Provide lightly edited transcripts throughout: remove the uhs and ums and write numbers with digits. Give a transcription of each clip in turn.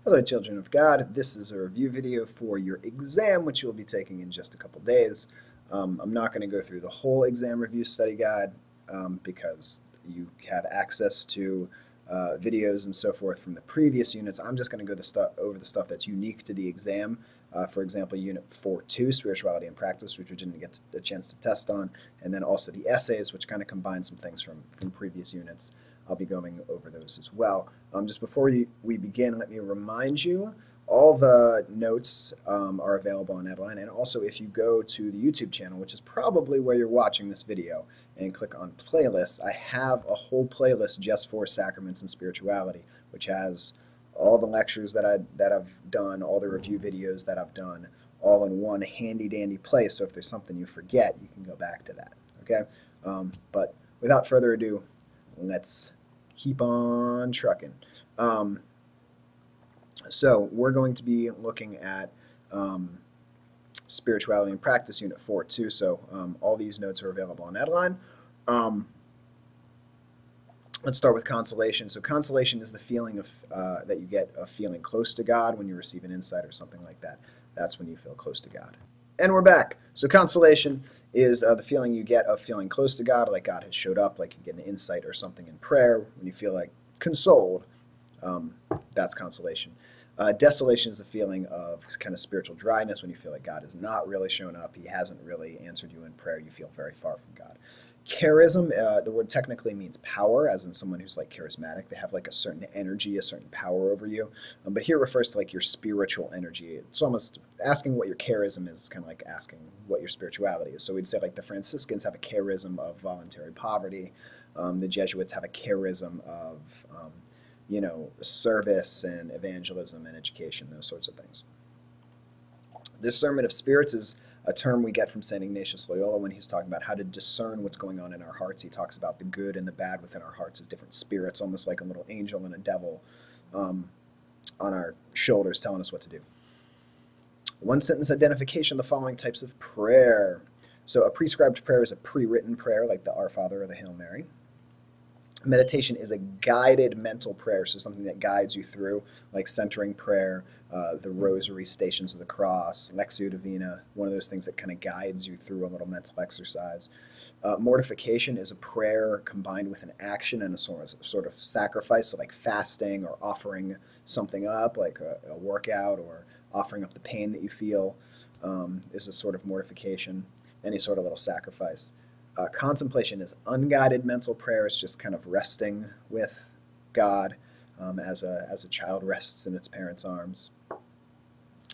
Hello children of God, this is a review video for your exam which you'll be taking in just a couple days. I'm not going to go through the whole exam review study guide because you have access to videos and so forth from the previous units. I'm just going to go over the stuff that's unique to the exam. For example, Unit 4.2, Spirituality and Practice, which we didn't get a chance to test on, and then also the essays, which kind of combine some things from previous units. I'll be going over those as well. Just before we begin, let me remind you, all the notes are available on Edline, and also if you go to the YouTube channel, which is probably where you're watching this video, and click on playlists, I have a whole playlist just for sacraments and spirituality, which has all the lectures that I've done, all the review videos that I've done, all in one handy-dandy place, so if there's something you forget, you can go back to that, okay? But without further ado, let's keep on trucking. So we're going to be looking at Spirituality and Practice, Unit 4.2. So all these notes are available on Edline. Let's start with consolation. So consolation is the feeling of that you get of feeling close to God when you receive an insight or something like that. That's when you feel close to God. And we're back. So consolation is the feeling you get of feeling close to God, like God has showed up, like you get an insight or something in prayer. When you feel like consoled, that's consolation. Desolation is the feeling of kind of spiritual dryness, when you feel like God has not really shown up, he hasn't really answered you in prayer, you feel very far from God. Charism, the word technically means power, as in someone who's like charismatic. They have like a certain energy, a certain power over you. But here refers to like your spiritual energy. It's almost asking what your charism is, kind of like asking what your spirituality is. So we'd say like the Franciscans have a charism of voluntary poverty. The Jesuits have a charism of, you know, service and evangelism and education, those sorts of things. Discernment of spirits is a term we get from St. Ignatius Loyola when he's talking about how to discern what's going on in our hearts. He talks about the good and the bad within our hearts as different spirits, almost like a little angel and a devil on our shoulders telling us what to do. One sentence identification of the following types of prayer. So a prescribed prayer is a pre-written prayer like the Our Father or the Hail Mary. Meditation is a guided mental prayer, so something that guides you through, like centering prayer, the rosary, Stations of the Cross, Lectio Divina, one of those things that kind of guides you through a little mental exercise. Mortification is a prayer combined with an action and a sort of sacrifice, so like fasting or offering something up, like a workout, or offering up the pain that you feel is a sort of mortification, any sort of little sacrifice. Contemplation is unguided mental prayer. It's just kind of resting with God as a child rests in its parents' arms.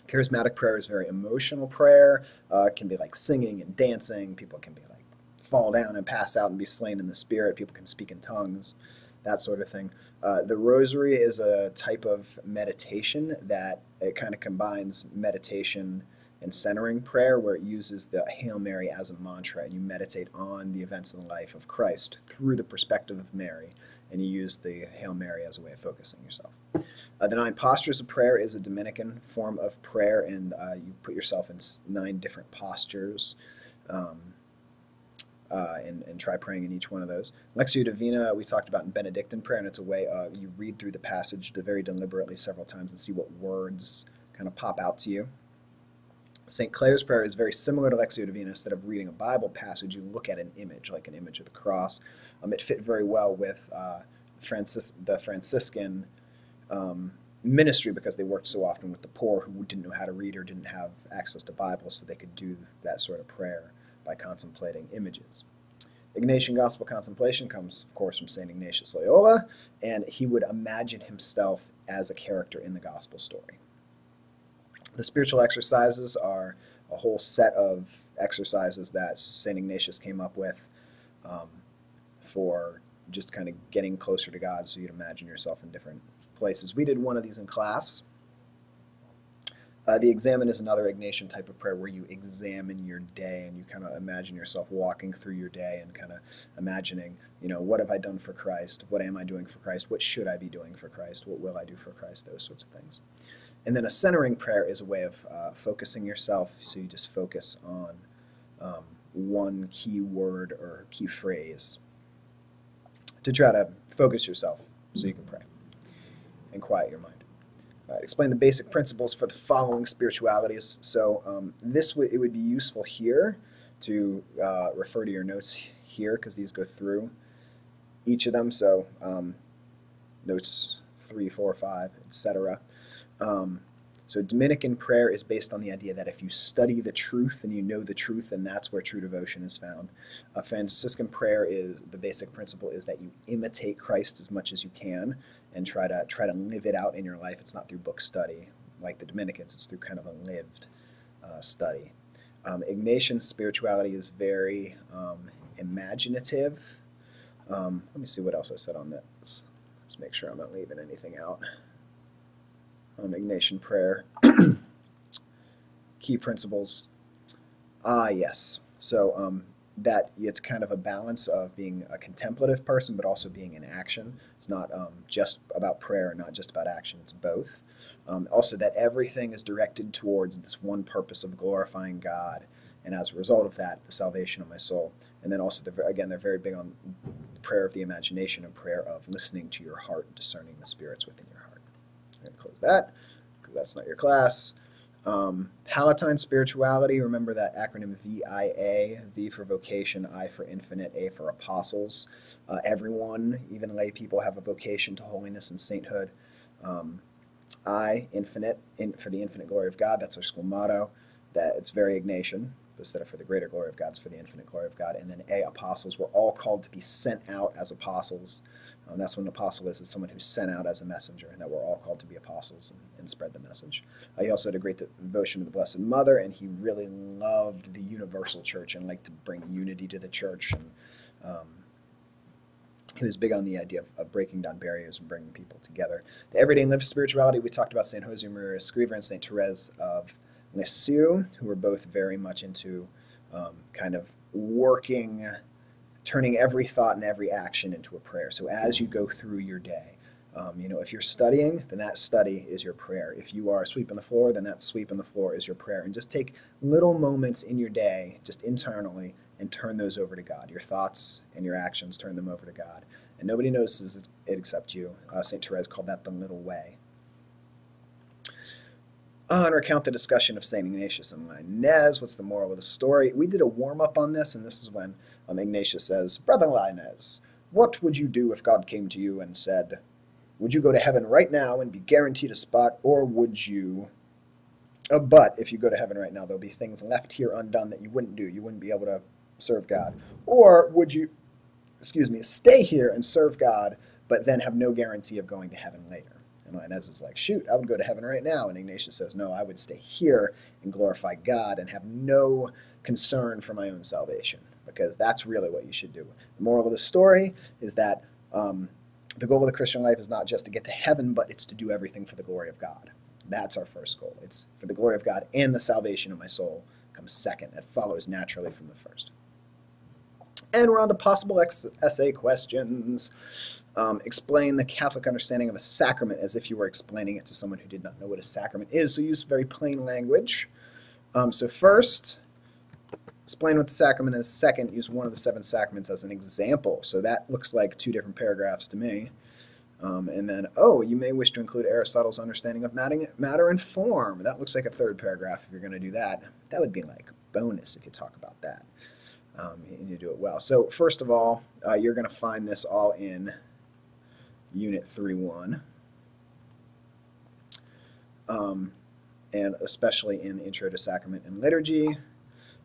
Charismatic prayer is very emotional prayer. It can be like singing and dancing. People can be like fall down and pass out and be slain in the spirit. People can speak in tongues, that sort of thing. The rosary is a type of meditation that it kind of combines meditation and centering prayer, where it uses the Hail Mary as a mantra, and you meditate on the events of the life of Christ through the perspective of Mary, and you use the Hail Mary as a way of focusing yourself. The 9 postures of prayer is a Dominican form of prayer, and you put yourself in 9 different postures and try praying in each one of those. Lectio Divina we talked about in Benedictine prayer, and it's a way you read through the passage very deliberately several times and see what words kind of pop out to you. St. Clare's prayer is very similar to Lectio Divina. Instead of reading a Bible passage, you look at an image, like an image of the cross. It fit very well with the Franciscan ministry, because they worked so often with the poor who didn't know how to read or didn't have access to Bibles, so they could do that sort of prayer by contemplating images. Ignatian Gospel contemplation comes, of course, from St. Ignatius Loyola, and he would imagine himself as a character in the Gospel story. The spiritual exercises are a whole set of exercises that St. Ignatius came up with for just kind of getting closer to God, so you'd imagine yourself in different places. We did one of these in class. The examen is another Ignatian type of prayer where you examine your day and you kind of imagine yourself walking through your day and kind of imagining, you know, what have I done for Christ? What am I doing for Christ? What should I be doing for Christ? What will I do for Christ? Those sorts of things. And then a centering prayer is a way of focusing yourself, so you just focus on one key word or key phrase to try to focus yourself so you can pray and quiet your mind. Explain the basic principles for the following spiritualities. So it would be useful here to refer to your notes here because these go through each of them. So notes 3, 4, 5, etc. So Dominican prayer is based on the idea that if you study the truth and you know the truth, then that's where true devotion is found. Franciscan prayer is the basic principle is that you imitate Christ as much as you can and try to live it out in your life. It's not through book study like the Dominicans. It's through kind of a lived study. Ignatian spirituality is very imaginative. Let me see what else I said on this. Let's make sure I'm not leaving anything out. Ignatian prayer. Key principles. Yes. So that it's kind of a balance of being a contemplative person, but also being in action. It's not just about prayer, not just about action. It's both. Also that everything is directed towards this one purpose of glorifying God, and as a result of that, the salvation of my soul. And then also, they're very big on prayer of the imagination and prayer of listening to your heart, discerning the spirits within your heart. I'm going to close that because that's not your class. Palatine spirituality, remember that acronym VIA, V for vocation, I for infinite, A for apostles. Everyone, even lay people, have a vocation to holiness and sainthood. I, infinite, for the infinite glory of God, that's our school motto. That it's very Ignatian, instead of for the greater glory of God, it's for the infinite glory of God. And then A, apostles, we're all called to be sent out as apostles. That's what an apostle is someone who's sent out as a messenger, and that we're all called to be apostles and spread the message. He also had a great devotion to the Blessed Mother, and he really loved the universal church and liked to bring unity to the church. And he was big on the idea of breaking down barriers and bringing people together. The everyday and lived spirituality, we talked about St. Josemaria Escrivá and St. Therese of Lisieux, who were both very much into kind of working, turning every thought and every action into a prayer. So as you go through your day, if you're studying, then that study is your prayer. If you are sweeping the floor, then that sweeping the floor is your prayer. And just take little moments in your day, just internally, and turn those over to God. Your thoughts and your actions, turn them over to God. And nobody notices it except you. St. Therese called that the little way. And recount the discussion of St. Ignatius and Lainez. What's the moral of the story? We did a warm-up on this, and this is when Ignatius says, Brother Lainez, what would you do if God came to you and said, would you go to heaven right now and be guaranteed a spot, or would you... but if you go to heaven right now, there'll be things left here undone that you wouldn't do. You wouldn't be able to serve God. Or would you, stay here and serve God, but then have no guarantee of going to heaven later? And Lainez is like, shoot, I would go to heaven right now. And Ignatius says, no, I would stay here and glorify God and have no concern for my own salvation, because that's really what you should do. The moral of the story is that the goal of the Christian life is not just to get to heaven, but it's to do everything for the glory of God. That's our first goal. It's for the glory of God, and the salvation of my soul comes second. That follows naturally from the first. And we're on to possible essay questions. Explain the Catholic understanding of a sacrament as if you were explaining it to someone who did not know what a sacrament is. So use very plain language. So first, explain what the sacrament is. Second, use one of the 7 sacraments as an example. So that looks like 2 different paragraphs to me. And then, you may wish to include Aristotle's understanding of matter and form. That looks like a 3rd paragraph if you're going to do that. That would be like bonus if you talk about that. And you do it well. So first of all, you're going to find this all in Unit 3.1. And especially in the Intro to Sacrament and Liturgy.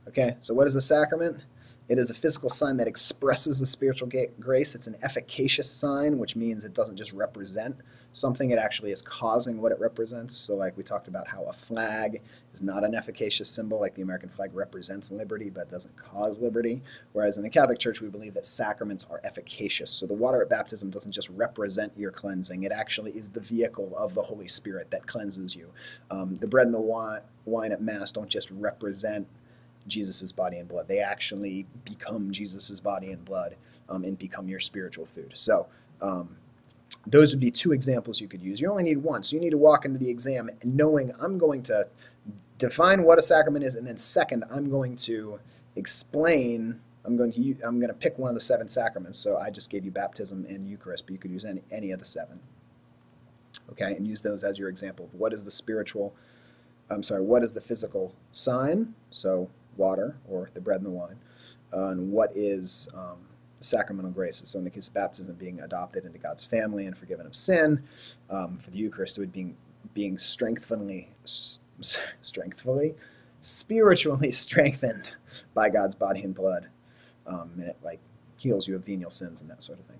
Okay, so what is a sacrament? It is a physical sign that expresses a spiritual grace. It's an efficacious sign, which means it doesn't just represent something, it actually is causing what it represents. So like we talked about how a flag is not an efficacious symbol, like the American flag represents liberty, but it doesn't cause liberty. Whereas in the Catholic Church, we believe that sacraments are efficacious. So the water at baptism doesn't just represent your cleansing, it actually is the vehicle of the Holy Spirit that cleanses you. The bread and the wine at Mass don't just represent Jesus' body and blood. They actually become Jesus' body and blood and become your spiritual food. So those would be 2 examples you could use. You only need one. So you need to walk into the exam knowing I'm going to define what a sacrament is, and then second, I'm going to explain, I'm going to pick one of the 7 sacraments. So I just gave you baptism and Eucharist, but you could use any of the 7. okay, and use those as your example of what is the what is the physical sign, so water or the bread and the wine, and what is the sacramental graces. So in the case of baptism, being adopted into God's family and forgiven of sin. For the Eucharist, it would being spiritually strengthened by God's body and blood, and it like heals you of venial sins and that sort of thing.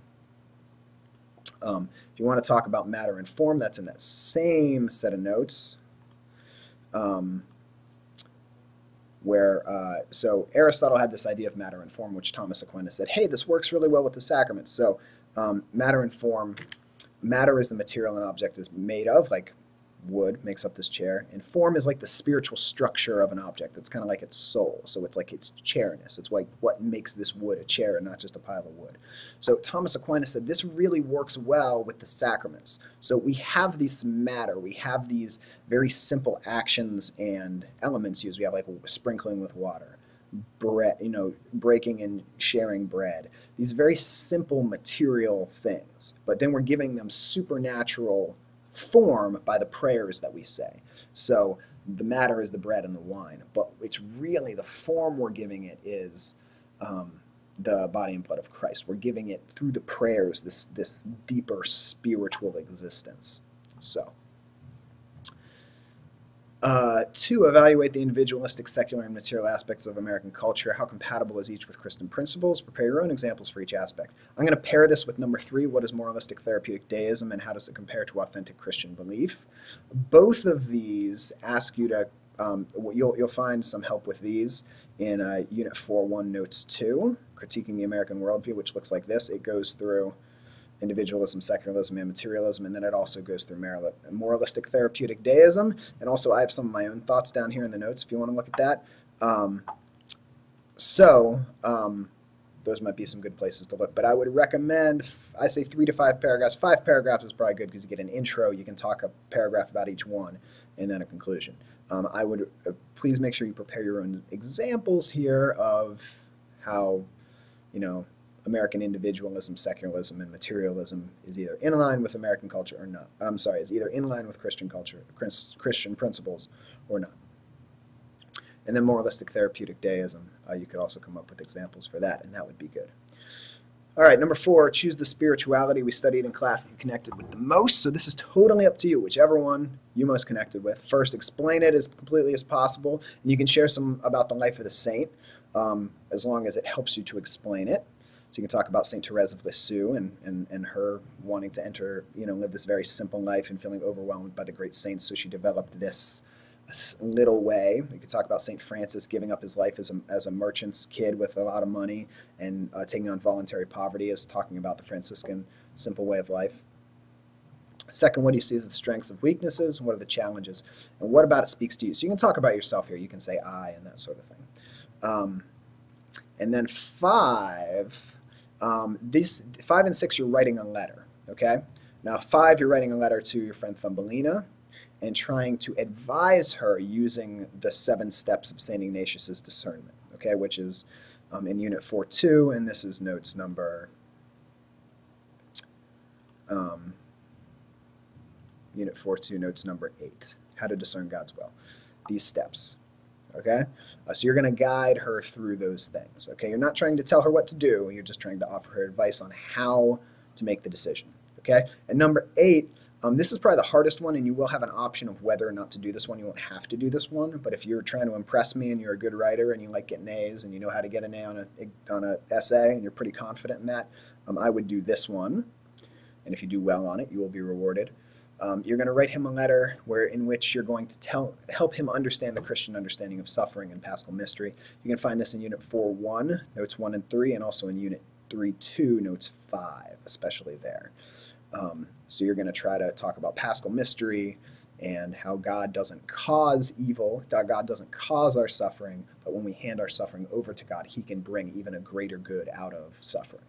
If you want to talk about matter and form, that's in that same set of notes. So Aristotle had this idea of matter and form, which Thomas Aquinas said, hey, this works really well with the sacraments. So matter and form, matter is the material an object is made of, like wood makes up this chair, and form is like the spiritual structure of an object. It's kind of like its soul. So it's like its chairness. It's like what makes this wood a chair and not just a pile of wood. So Thomas Aquinas said this really works well with the sacraments. So we have this matter. We have these very simple actions and elements used. We have like sprinkling with water, bread, breaking and sharing bread. These very simple material things. But then we're giving them supernatural form by the prayers that we say. So the matter is the bread and the wine, but it's really the form we're giving it is the body and blood of Christ. We're giving it through the prayers, this deeper spiritual existence. So 2, evaluate the individualistic, secular, and material aspects of American culture. How compatible is each with Christian principles? Prepare your own examples for each aspect. I'm going to pair this with number 3, what is moralistic therapeutic deism and how does it compare to authentic Christian belief? Both of these ask you to, you'll find some help with these in Unit 4.1, Notes 2, Critiquing the American Worldview, which looks like this. It goes through individualism, secularism, and materialism, and then it also goes through moralistic therapeutic deism, and also I have some of my own thoughts down here in the notes if you want to look at that. Those might be some good places to look, but I would recommend, I say 3 to 5 paragraphs. 5 paragraphs is probably good because you get an intro, you can talk a paragraph about each one, and then a conclusion. I would please make sure you prepare your own examples here of how, American individualism, secularism, and materialism is either in line with American culture or not. Is either in line with Christian culture, Christian principles, or not. And then moralistic therapeutic deism, you could also come up with examples for that, and that would be good. All right, number 4, choose the spirituality we studied in class that you connected with the most. So this is totally up to you, whichever one you most connected with. First, explain it as completely as possible, and you can share some about the life of the saint, as long as it helps you to explain it. So you can talk about St. Therese of Lisieux and her wanting to live this very simple life and feeling overwhelmed by the great saints, so she developed this little way. You could talk about St. Francis giving up his life as a merchant's kid with a lot of money and taking on voluntary poverty, as talking about the Franciscan simple way of life. Second, what do you see as the strengths and weaknesses? What are the challenges? And what about it speaks to you? So you can talk about yourself here. You can say I and that sort of thing. And then 5, 5 and 6, you're writing a letter, okay? Now 5, you're writing a letter to your friend Thumbelina and trying to advise her using the 7 steps of St. Ignatius's discernment, okay, which is in Unit 4.2, and this is notes number, Unit 4.2, notes number 8, how to discern God's will, these steps. Okay, so you're going to guide her through those things. Okay, you're not trying to tell her what to do. You're just trying to offer her advice on how to make the decision. Okay, and number 8, this is probably the hardest one, and you will have an option of whether or not to do this one. You won't have to do this one, but if you're trying to impress me and you're a good writer and you like getting A's and you know how to get an A on an essay and you're pretty confident in that, I would do this one. And if you do well on it, you will be rewarded. You're going to write him a letter in which you're going to help him understand the Christian understanding of suffering and paschal mystery. You can find this in Unit 4.1, Notes 1 and 3, and also in Unit 3.2, Notes 5, especially there. So you're going to try to talk about paschal mystery and how God doesn't cause evil, God doesn't cause our suffering, but when we hand our suffering over to God, he can bring even a greater good out of suffering.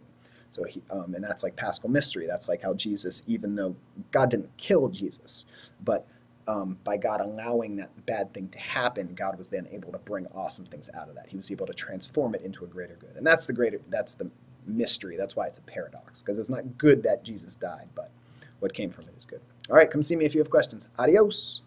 So and that's like paschal mystery. That's like how Jesus, even though God didn't kill Jesus, but by God allowing that bad thing to happen, God was then able to bring awesome things out of that. He was able to transform it into a greater good. And that's the mystery. That's why it's a paradox, because it's not good that Jesus died, but what came from it is good. All right, come see me if you have questions. Adios.